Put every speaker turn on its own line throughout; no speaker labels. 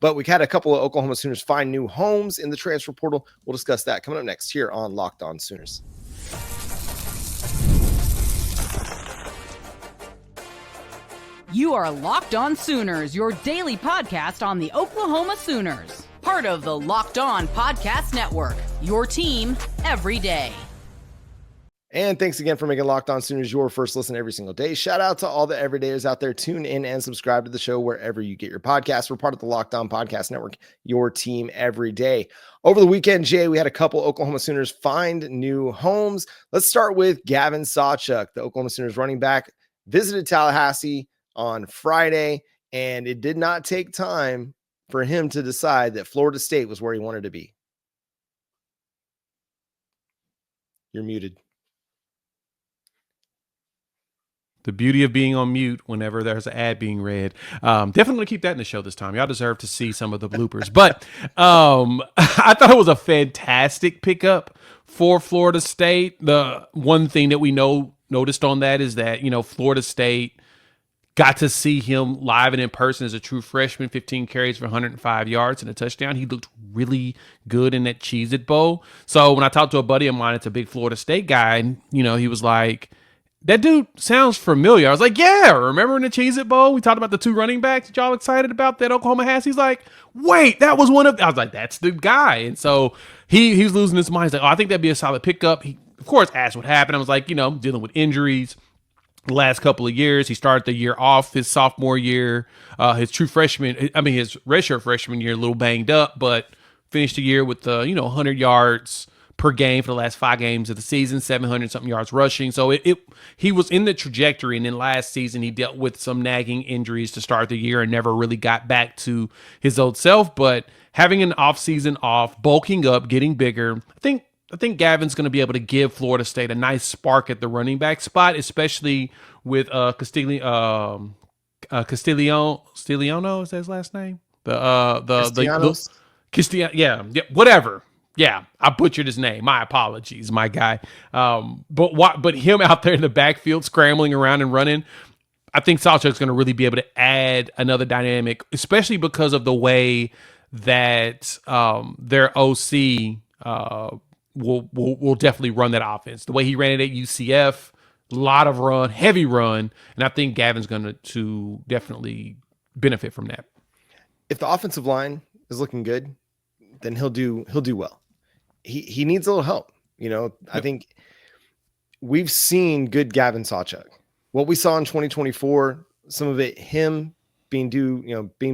But we had a couple of Oklahoma Sooners find new homes in the transfer portal. We'll discuss that coming up next here on Locked On Sooners.
You are Locked On Sooners, your daily podcast on the Oklahoma Sooners. Part of the Locked On Podcast Network, your team every day.
And thanks again for making Locked On Sooners your first listen every single day. Shout out to all the everydayers out there. Tune in and subscribe to the show wherever you get your podcasts. We're part of the Locked On Podcast Network, your team every day. Over the weekend, Jay, we had a couple Oklahoma Sooners find new homes. Let's start with Gavin Sawchuk, the Oklahoma Sooners running back, visited Tallahassee on Friday, and it did not take time for him to decide that Florida State was where he wanted to be. You're muted.
The beauty of being on mute whenever there's an ad being read. Definitely keep that in the show this time. Y'all deserve to see some of the bloopers. But I thought it was a fantastic pickup for Florida State. The one thing that we noticed on that is that, Florida State got to see him live and in person as a true freshman, 15 carries for 105 yards and a touchdown. He looked really good in that Cheez-It Bowl. So when I talked to a buddy of mine, it's a big Florida State guy, and, he was like, that dude sounds familiar. I was like, yeah, remember in the Cheez-It Bowl, we talked about the two running backs that y'all excited about that Oklahoma has? He's like, wait, that was one of, I was like, that's the guy. And so he was losing his mind. He's like, oh, I think that'd be a solid pickup. He, of course, asked what happened. I was like, dealing with injuries the last couple of years. He started the year off his sophomore year, his redshirt freshman year, a little banged up, but finished the year with, 100 yards per game for the last 5 games of the season, 700 something yards rushing. So he was in the trajectory. And then last season he dealt with some nagging injuries to start the year and never really got back to his old self. But having an off season off, bulking up, getting bigger, I think Gavin's going to be able to give Florida State a nice spark at the running back spot, especially with Castigliano, is that his last name? Whatever. Yeah, I butchered his name. My apologies, my guy. But him out there in the backfield scrambling around and running, I think Sawchuk's going to really be able to add another dynamic, especially because of the way that their OC will definitely run that offense. The way he ran it at UCF, a lot of run, heavy run, and I think Gavin's going to definitely benefit from that.
If the offensive line is looking good, then he'll do well. He needs a little help. I think we've seen good Gavin Sawchuk. What we saw in 2024, some of it him being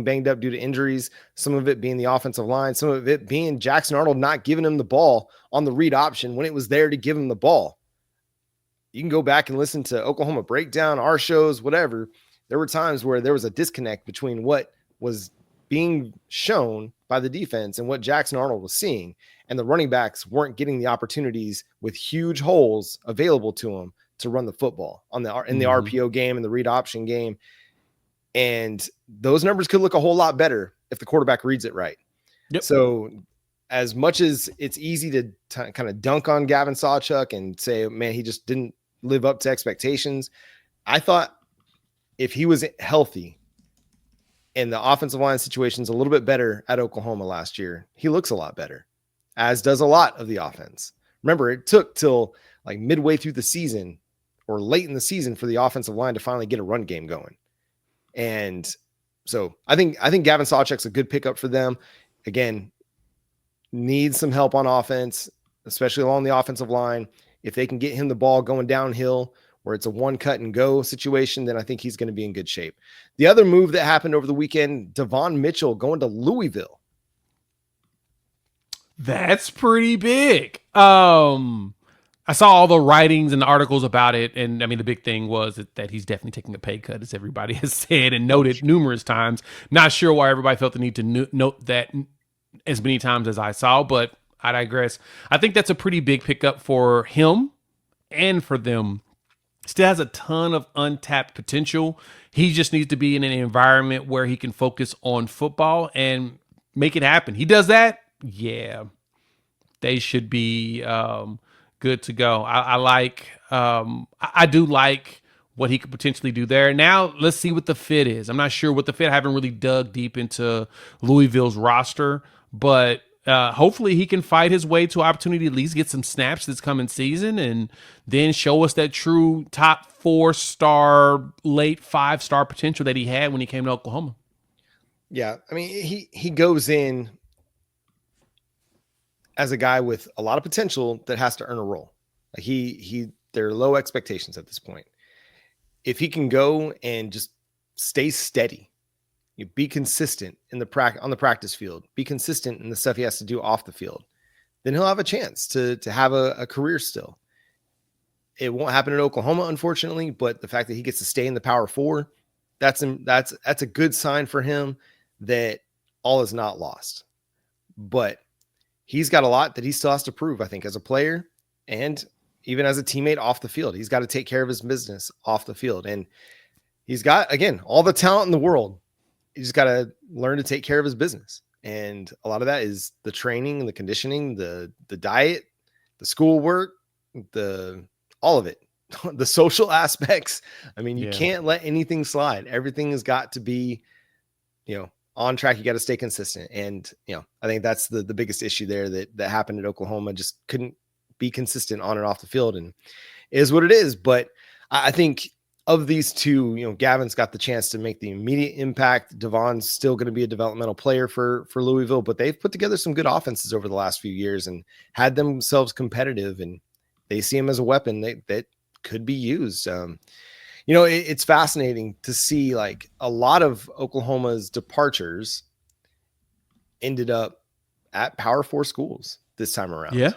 banged up due to injuries, some of it being the offensive line, some of it being Jackson Arnold not giving him the ball on the read option when it was there to give him the ball. You can go back and listen to Oklahoma Breakdown, our shows, whatever. There were times where there was a disconnect between what was being shown by the defense and what Jackson Arnold was seeing. And the running backs weren't getting the opportunities with huge holes available to them to run the football in the RPO game and the read option game. And those numbers could look a whole lot better if the quarterback reads it right.
Yep.
So as much as it's easy to kind of dunk on Gavin Sawchuk and say, man, he just didn't live up to expectations, I thought if he was healthy and the offensive line situation's a little bit better at Oklahoma last year, he looks a lot better, as does a lot of the offense. Remember, it took till like midway through the season or late in the season for the offensive line to finally get a run game going. And so I think Gavin Sawchuk's a good pickup for them. Again, needs some help on offense, especially along the offensive line. If they can get him the ball going downhill where it's a one cut and go situation, then I think he's going to be in good shape. The other move that happened over the weekend, Davon Mitchell going to Louisville.
That's pretty big. I saw all the writings and the articles about it. And I mean, the big thing was that he's definitely taking a pay cut, as everybody has said and noted numerous times. Not sure why everybody felt the need to note that as many times as I saw, but I digress. I think that's a pretty big pickup for him and for them. Still has a ton of untapped potential. He just needs to be in an environment where he can focus on football and make it happen. He does that. Yeah, they should be good to go. I do like what he could potentially do there. Now let's see what the fit is. I'm not sure what the fit. I haven't really dug deep into Louisville's roster, but hopefully he can fight his way to opportunity to at least get some snaps this coming season and then show us that true top 4-star, late 5-star potential that he had when he came to Oklahoma.
Yeah, I mean, he goes in as a guy with a lot of potential that has to earn a role. Like there are low expectations at this point. If he can go and just stay steady, you be consistent in on the practice field, be consistent in the stuff he has to do off the field, then he'll have a chance to have a career still. It won't happen at Oklahoma, unfortunately, but the fact that he gets to stay in the Power 4, that's a good sign for him that all is not lost. But he's got a lot that he still has to prove, I think, as a player and even as a teammate off the field. He's got to take care of his business off the field. And he's got, again, all the talent in the world. He's got to learn to take care of his business. And a lot of that is the training, the conditioning, the diet, the schoolwork, all of it, the social aspects. I mean, you can't let anything slide. Everything has got to be, on track. You got to stay consistent. And, I think that's the biggest issue there that happened at Oklahoma. Just couldn't be consistent on and off the field, and is what it is. But I think of these two, Gavin's got the chance to make the immediate impact. Davon's still going to be a developmental player for Louisville, but they've put together some good offenses over the last few years and had themselves competitive, and they see him as a weapon that could be used. It's fascinating to see, like, a lot of Oklahoma's departures ended up at Power 4 schools this time around.
Yeah.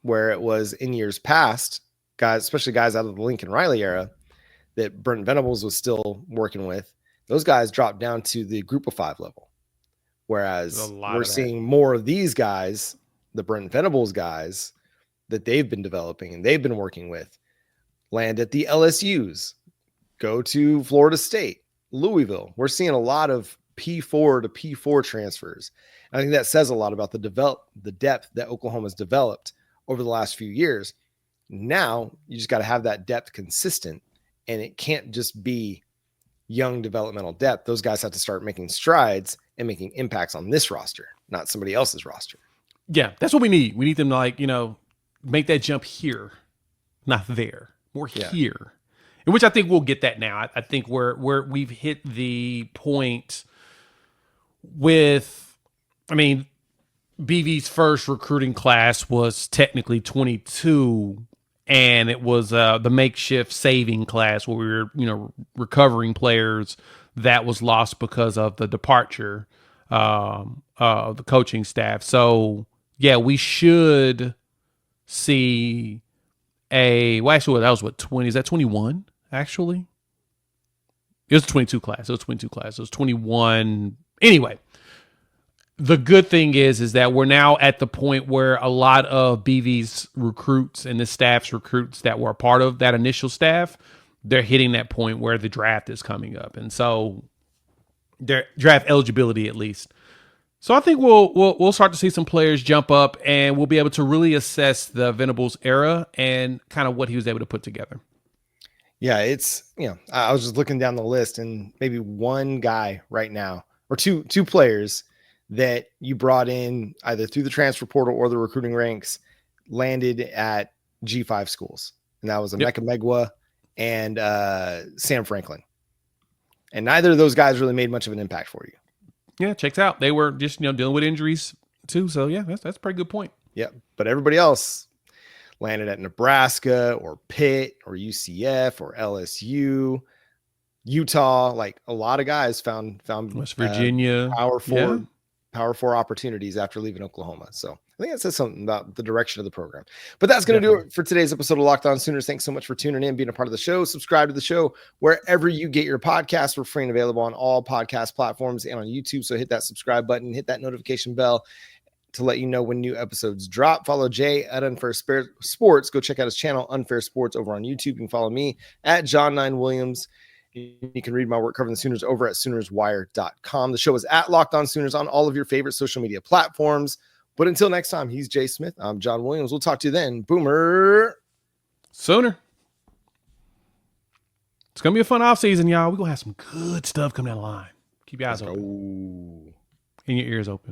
Where it was in years past, guys, especially guys out of the Lincoln Riley era that Brent Venables was still working with, those guys dropped down to the group of 5 level. Whereas we're seeing more of these guys, the Brent Venables guys that they've been developing and they've been working with, land at the LSUs, go to Florida State, Louisville. We're seeing a lot of P4 to P4 transfers. I think that says a lot about the depth that Oklahoma's developed over the last few years. Now you just got to have that depth consistent, and it can't just be young developmental depth. Those guys have to start making strides and making impacts on this roster, not somebody else's roster.
Yeah, that's what we need. We need them to make that jump here, not there, more here. In which I think we'll get that now. I think we've hit the point with, BV's first recruiting class was technically 22, and it was the makeshift saving class where we were, recovering players that was lost because of the departure of the coaching staff. So yeah, we should see that was 20? Is that 21? Actually, it was a 22 class. It was 21. Anyway, the good thing is that we're now at the point where a lot of BV's recruits and the staff's recruits that were a part of that initial staff, they're hitting that point where the draft is coming up. And so their draft eligibility, at least. So I think we'll start to see some players jump up, and we'll be able to really assess the Venables era and kind of what he was able to put together.
Yeah, it's, I was just looking down the list, and maybe one guy right now, or two players that you brought in either through the transfer portal or the recruiting ranks, landed at G5 schools. And that was Meka Megua and Sam Franklin. And neither of those guys really made much of an impact for you.
Yeah, checks out. They were just, dealing with injuries too. So yeah, that's a pretty good point.
Yeah. But everybody else landed at Nebraska or Pitt or UCF or LSU, Utah. Like, a lot of guys found
West Virginia,
Power 4 opportunities after leaving Oklahoma. So I think that says something about the direction of the program. But that's going to do it for today's episode of Locked On Sooners. Thanks so much for tuning in, being a part of the show. Subscribe to the show wherever you get your podcasts. We're free and available on all podcast platforms and on YouTube. So hit that subscribe button, hit that notification bell to let you know when new episodes drop. Follow Jay at Unfair Sports. Go check out his channel, Unfair Sports, over on YouTube. You can follow me at John9Williams. You can read my work covering the Sooners over at SoonersWire.com. The show is at Locked On Sooners on all of your favorite social media platforms. But until next time, he's Jay Smith. I'm John Williams. We'll talk to you then. Boomer
Sooner. It's going to be a fun offseason, y'all. We're going to have some good stuff coming down the line. Keep your eyes open
Oh.
and your ears open.